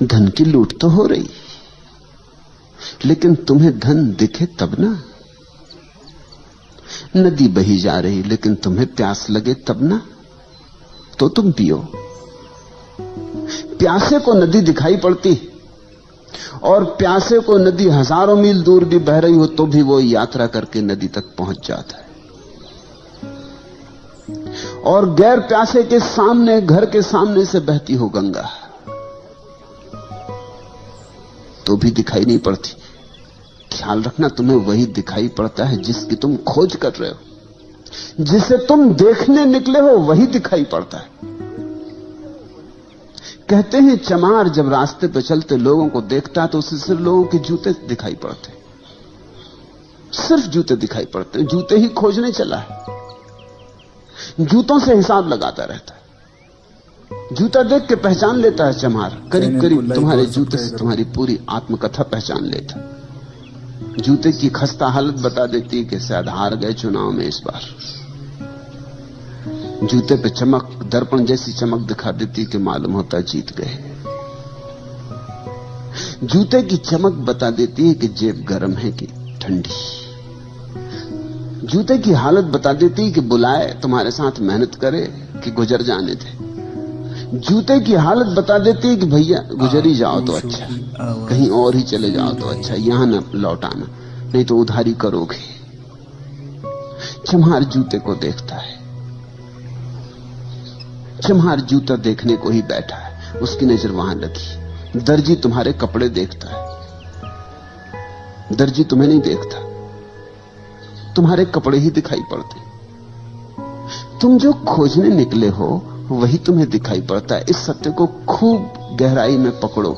धन की लूट तो हो रही, लेकिन तुम्हें धन दिखे तब ना। नदी बही जा रही लेकिन तुम्हें प्यास लगे तब ना, तो तुम पियो। प्यासे को नदी दिखाई पड़ती, और प्यासे को नदी हजारों मील दूर भी बह रही हो तो भी वो यात्रा करके नदी तक पहुंच जाता है। और गैर प्यासे के सामने, घर के सामने से बहती हो गंगा तो भी दिखाई नहीं पड़ती। ख्याल रखना, तुम्हें वही दिखाई पड़ता है जिसकी तुम खोज कर रहे हो। जिसे तुम देखने निकले हो वही दिखाई पड़ता है। कहते हैं चमार जब रास्ते पर चलते लोगों को देखता है तो उसे सिर्फ लोगों के जूते दिखाई पड़ते, सिर्फ जूते दिखाई पड़ते हैं। जूते ही खोजने चला है, जूतों से हिसाब लगाता रहता है। जूता देख के पहचान लेता है चमार, करीब करीब तुम्हारे जूते से तुम्हारी पूरी आत्मकथा पहचान लेता। जूते की खस्ता हालत बता देती है कि शायद हार गए चुनाव में इस बार। जूते पे चमक, दर्पण जैसी चमक दिखा देती कि मालूम होता जीत गए। जूते की चमक बता देती है कि जेब गर्म है कि ठंडी। जूते की हालत बता देती है कि बुलाए तुम्हारे साथ मेहनत करे कि गुजर जाने दे। जूते की हालत बता देती है कि भैया गुजर ही जाओ तो अच्छा, कहीं और ही चले जाओ तो अच्छा, यहां न लौट आना, नहीं तो उधारी करोगे। चम्हार जूते को देखता है। चम्हार जूता देखने को ही बैठा है, उसकी नजर वहां लगी। दर्जी तुम्हारे कपड़े देखता है, दर्जी तुम्हें नहीं देखता, तुम्हारे कपड़े ही दिखाई पड़ते। तुम जो खोजने निकले हो वही तुम्हें दिखाई पड़ता है। इस सत्य को खूब गहराई में पकड़ो।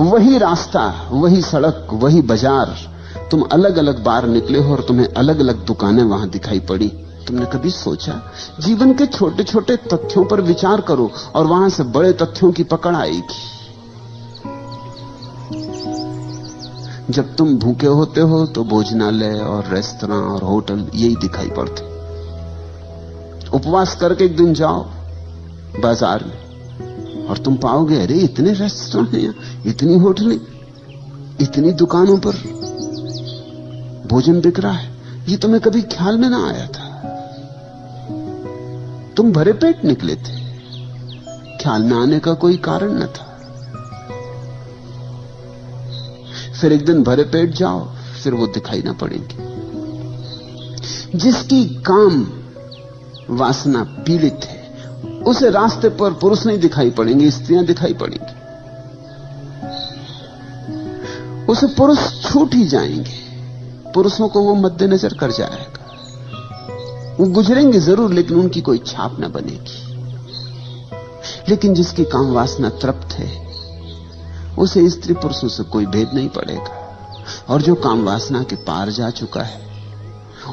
वही रास्ता, वही सड़क, वही बाजार, तुम अलग अलग बार निकले हो और तुम्हें अलग अलग दुकानें वहां दिखाई पड़ी। तुमने कभी सोचा? जीवन के छोटे छोटे तथ्यों पर विचार करो और वहां से बड़े तथ्यों की पकड़ आएगी। जब तुम भूखे होते हो तो भोजनालय और रेस्तरां और होटल यही दिखाई पड़ते। उपवास करके एक दिन जाओ बाजार में और तुम पाओगे अरे इतने रेस्तरां हैं, इतनी होटलें, इतनी दुकानों पर भोजन बिक रहा है, ये तुम्हें कभी ख्याल में ना आया था। तुम भरे पेट निकले थे, ख्याल में आने का कोई कारण न था। फिर एक दिन भरे पेट जाओ, फिर वो दिखाई ना पड़ेंगे। जिसकी काम वासना पीड़ित है उसे रास्ते पर पुरुष नहीं दिखाई पड़ेंगे, स्त्रियां दिखाई पड़ेंगी। उसे पुरुष छूट ही जाएंगे, पुरुषों को वो मद्देनजर कर जाएगा। वो गुजरेंगे जरूर लेकिन उनकी कोई छाप न बनेगी। लेकिन जिसकी काम वासना तृप्त है उसे स्त्री पुरुषों से कोई भेद नहीं पड़ेगा। और जो काम वासना के पार जा चुका है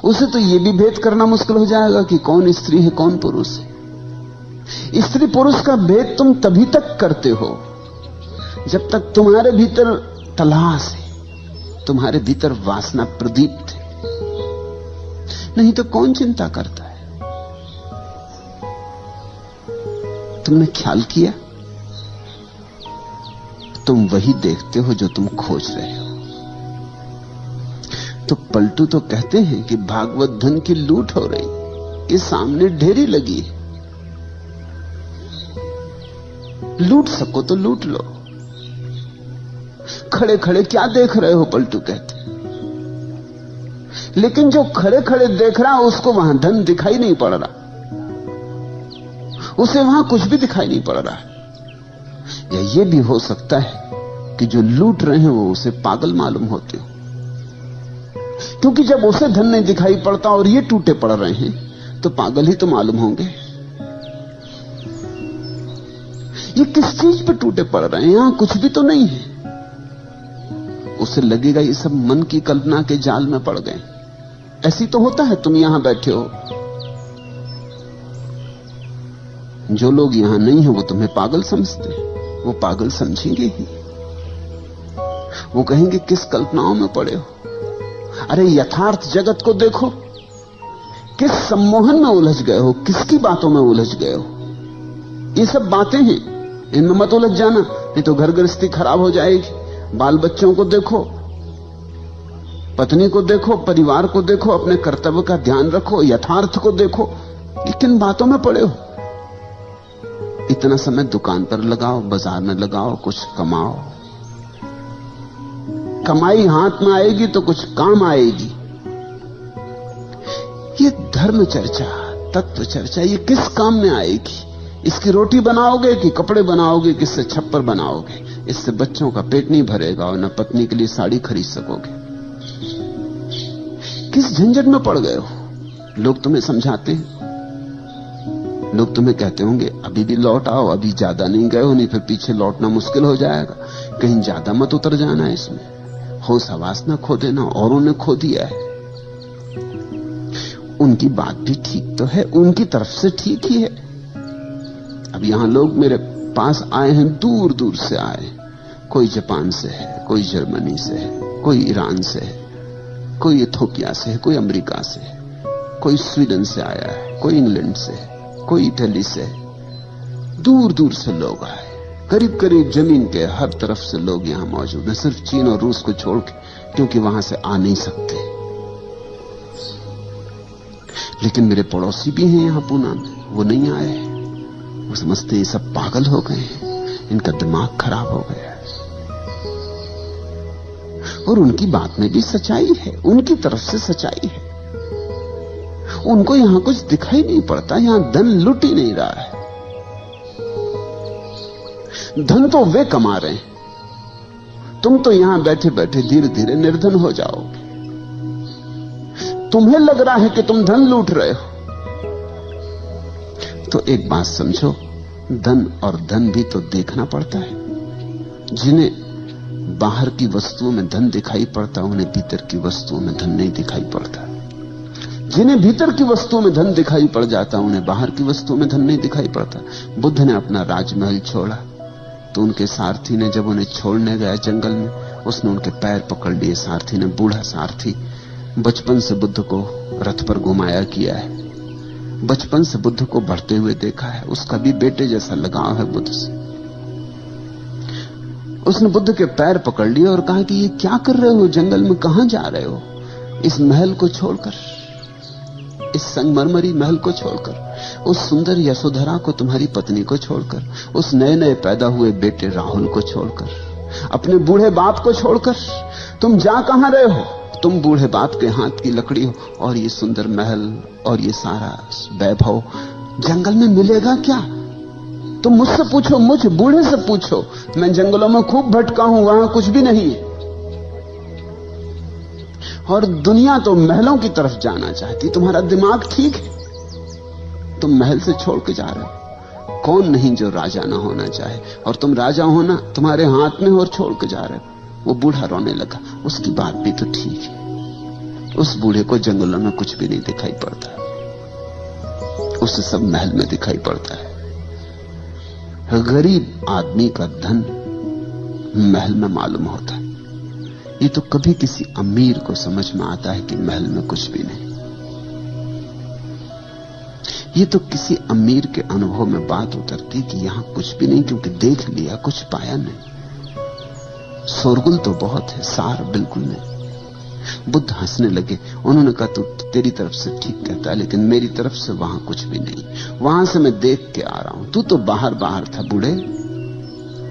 उसे तो यह भी भेद करना मुश्किल हो जाएगा कि कौन स्त्री है कौन पुरुष है। स्त्री पुरुष का भेद तुम तभी तक करते हो जब तक तुम्हारे भीतर तलाश है, तुम्हारे भीतर वासना प्रदीप्त है। नहीं तो कौन चिंता करता है? तुमने ख्याल किया? तुम वही देखते हो जो तुम खोज रहे हो। तो पलटू तो कहते हैं कि भागवत धन की लूट हो रही, ये सामने ढेरी लगी है, लूट सको तो लूट लो। खड़े खड़े क्या देख रहे हो? पलटू कहते। लेकिन जो खड़े खड़े देख रहा है उसको वहां धन दिखाई नहीं पड़ रहा, उसे वहां कुछ भी दिखाई नहीं पड़ रहा है। या ये भी हो सकता है कि जो लूट रहे हैं वो उसे पागल मालूम होते हो, क्योंकि जब उसे धन नहीं दिखाई पड़ता और ये टूटे पड़ रहे हैं तो पागल ही तो मालूम होंगे। ये किस चीज पे टूटे पड़ रहे हैं? यहां कुछ भी तो नहीं है। उसे लगेगा ये सब मन की कल्पना के जाल में पड़ गए। ऐसी तो होता है, तुम यहां बैठे हो, जो लोग यहां नहीं है वो तुम्हें पागल समझते हैं, वो पागल समझेंगे ही। वो कहेंगे किस कल्पनाओं में पड़े हो। अरे यथार्थ जगत को देखो, किस सम्मोहन में उलझ गए हो, किसकी बातों में उलझ गए हो। ये सब बातें हैं, इनमें मत उलझ जाना, नहीं तो घर गृहस्थी खराब हो जाएगी। बाल बच्चों को देखो, पत्नी को देखो, परिवार को देखो, अपने कर्तव्य का ध्यान रखो, यथार्थ को देखो। ये किन बातों में पड़े हो? इतना समय दुकान पर लगाओ, बाजार में लगाओ, कुछ कमाओ। कमाई हाथ में आएगी तो कुछ काम आएगी। ये धर्म चर्चा, तत्व चर्चा, ये किस काम में आएगी? इसकी रोटी बनाओगे कि कपड़े बनाओगे, किससे छप्पर बनाओगे? इससे बच्चों का पेट नहीं भरेगा और न पत्नी के लिए साड़ी खरीद सकोगे। किस झंझट में पड़ गए हो? लोग तुम्हें समझाते हैं, लोग तुम्हें कहते होंगे अभी भी लौट आओ, अभी ज्यादा नहीं गए हो, नहीं फिर पीछे लौटना मुश्किल हो जाएगा, कहीं ज्यादा मत उतर जाना इसमें, होश हवास ना खो देना, औरों ने खो दिया है। उनकी बात भी ठीक तो है, उनकी तरफ से ठीक ही है। अब यहां लोग मेरे पास आए हैं, दूर दूर से आए, कोई जापान से है, कोई जर्मनी से है, कोई ईरान से है, कोई इथोपिया से है, कोई अमेरिका से है, कोई स्वीडन से आया है, कोई इंग्लैंड से है, कोई इटली से है। दूर दूर से लोग आए, करीब करीब जमीन के हर तरफ से लोग यहां मौजूद हैं, सिर्फ चीन और रूस को छोड़ के, क्योंकि वहां से आ नहीं सकते। लेकिन मेरे पड़ोसी भी हैं यहां पूना में, वो नहीं आए। वो समझते ये सब पागल हो गए हैं, इनका दिमाग खराब हो गया है। और उनकी बात में भी सच्चाई है, उनकी तरफ से सच्चाई है। उनको यहां कुछ दिखाई नहीं पड़ता, यहां धन लुट ही नहीं रहा है। धन तो वे कमा रहे हैं, तुम तो यहां बैठे बैठे धीरे धीरे निर्धन हो जाओगे। तुम्हें लग रहा है कि तुम धन लूट रहे हो। तो एक बात समझो, धन और धन भी तो देखना पड़ता है। जिन्हें बाहर की वस्तुओं में धन दिखाई पड़ता, उन्हें भीतर की वस्तुओं में धन नहीं दिखाई पड़ता। जिन्हें भीतर की वस्तुओं में धन दिखाई पड़ जाता, उन्हें बाहर की वस्तुओं में धन नहीं दिखाई पड़ता। बुद्ध ने अपना राजमहल छोड़ा तो उनके सारथी ने, जब उन्हें छोड़ने गया जंगल में, उसने उनके पैर पकड़ लिए। सारथी ने, बूढ़ा सारथी, बचपन से बुद्ध को रथ पर घुमाया किया है, बचपन से बुद्ध को बढ़ते हुए देखा है, उसका भी बेटे जैसा लगाव है बुद्ध से। उसने बुद्ध के पैर पकड़ लिए और कहा कि ये क्या कर रहे हो, जंगल में कहां जा रहे हो? इस महल को छोड़कर, इस संगमरमरी महल को छोड़कर, उस सुंदर यशोधरा को, तुम्हारी पत्नी को छोड़कर, उस नए नए पैदा हुए बेटे राहुल को छोड़कर, अपने बूढ़े बाप को छोड़कर तुम जा कहां रहे हो? तुम बूढ़े बाप के हाथ की लकड़ी हो, और ये सुंदर महल और ये सारा वैभव जंगल में मिलेगा क्या? तुम मुझसे पूछो, मुझ बूढ़े से पूछो, मैं जंगलों में खूब भटका हूं, वहां कुछ भी नहीं है। और दुनिया तो महलों की तरफ जाना चाहती। तुम्हारा दिमाग ठीक है, तुम महल से छोड़ के जा रहे हो। कौन नहीं जो राजा ना होना चाहे, और तुम राजा होना तुम्हारे हाथ में हो और छोड़ के जा रहे हो। वो बूढ़ा रोने लगा। उसकी बात भी तो ठीक है। उस बूढ़े को जंगलों में कुछ भी नहीं दिखाई पड़ता, उसे सब महल में दिखाई पड़ता है। गरीब आदमी का धन महल में मालूम होता है। ये तो कभी किसी अमीर को समझ में आता है कि महल में कुछ भी नहीं। ये तो किसी अमीर के अनुभव में बात उतरती कि यहां कुछ भी नहीं, क्योंकि देख लिया, कुछ पाया नहीं। शोरगुल तो बहुत है, सार बिल्कुल नहीं। बुद्ध हंसने लगे। उन्होंने कहा, तू तेरी तरफ से ठीक कहता है, लेकिन मेरी तरफ से वहां कुछ भी नहीं। वहां से मैं देख के आ रहा हूं। तू तो बाहर बाहर था बूढ़े,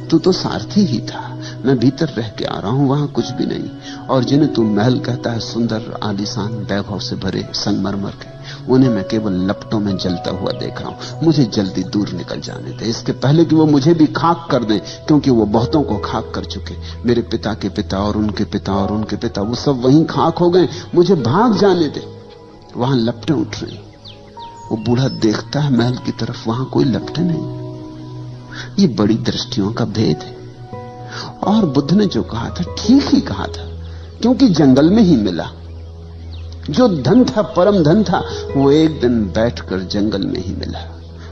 तू तो सारथी ही था। मैं भीतर रह के आ रहा हूं, वहां कुछ भी नहीं। और जिन्हें तू महल कहता है, सुंदर आलीशान वैभव से भरे संगमरमर के, उन्हें मैं केवल लपटों में जलता हुआ देख रहा हूं। मुझे जल्दी दूर निकल जाने दे, इसके पहले कि वो मुझे भी खाक कर दें, क्योंकि वो बहुतों को खाक कर चुके। मेरे पिता के पिता और उनके पिता और उनके पिता, वो सब वहीं खाक हो गए। मुझे भाग जाने दे, वहां लपटें उठ रही। वो बूढ़ा देखता है महल की तरफ, वहां कोई लपटें नहीं। ये बड़ी दृष्टियों का भेद है। और बुद्ध ने जो कहा था ठीक ही कहा था, क्योंकि जंगल में ही मिला। जो धन था, परम धन था, वो एक दिन बैठकर जंगल में ही मिला।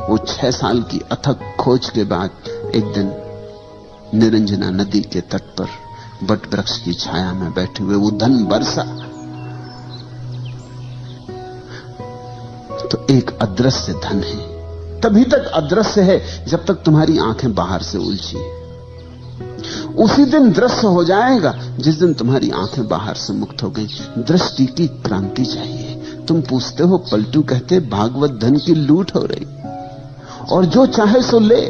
वो 6 साल की अथक खोज के बाद एक दिन निरंजना नदी के तट पर वट वृक्ष की छाया में बैठे हुए वो धन बरसा। तो एक अदृश्य धन है, तभी तक अदृश्य है जब तक तुम्हारी आंखें बाहर से उलझी। उसी दिन दृश्य हो जाएगा जिस दिन तुम्हारी आंखें बाहर से मुक्त हो गई। दृष्टि की क्रांति चाहिए। तुम पूछते हो, पलटू कहते भागवत धन की लूट हो रही, और जो चाहे सो ले।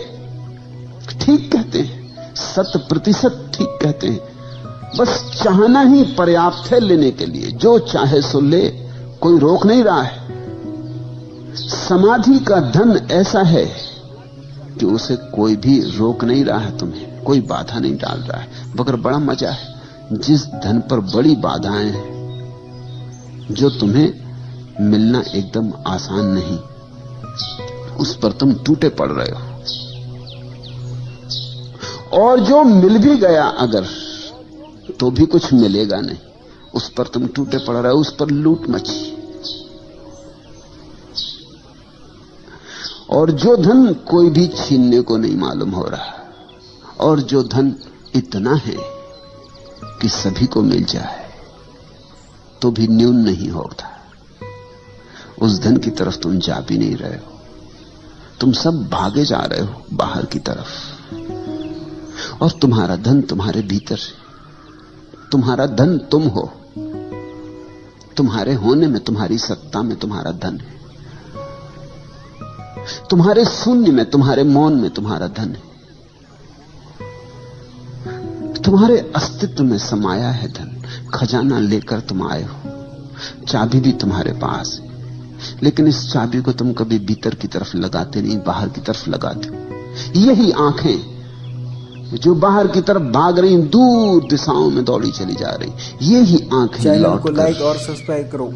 ठीक कहते हैं, 100% ठीक कहते हैं। बस चाहना ही पर्याप्त है लेने के लिए। जो चाहे सो ले, कोई रोक नहीं रहा है। समाधि का धन ऐसा है कि उसे कोई भी रोक नहीं रहा है, तुम्हें कोई बाधा नहीं डाल रहा है। मगर बड़ा मजा है, जिस धन पर बड़ी बाधाएं हैं, जो तुम्हें मिलना एकदम आसान नहीं, उस पर तुम टूटे पड़ रहे हो। और जो मिल भी गया अगर, तो भी कुछ मिलेगा नहीं, उस पर तुम टूटे पड़ रहे हो, उस पर लूट मची। और जो धन कोई भी छीनने को नहीं मालूम हो रहा, और जो धन इतना है कि सभी को मिल जाए तो भी न्यून नहीं होता, उस धन की तरफ तुम जा भी नहीं रहे हो। तुम सब भागे जा रहे हो बाहर की तरफ, और तुम्हारा धन तुम्हारे भीतर है। तुम्हारा धन तुम हो। तुम्हारे होने में, तुम्हारी सत्ता में तुम्हारा धन है। तुम्हारे शून्य में, तुम्हारे मौन में तुम्हारा धन है। तुम्हारे अस्तित्व में समाया है धन। खजाना लेकर तुम आए हो, चाबी भी तुम्हारे पास है, लेकिन इस चाबी को तुम कभी भीतर की तरफ लगाते नहीं, बाहर की तरफ लगाते हो। यही आंखें जो बाहर की तरफ भाग रही, दूर दिशाओं में दौड़ी चली जा रही, यही आंखें चैनल को लाइक और सब्सक्राइब करो।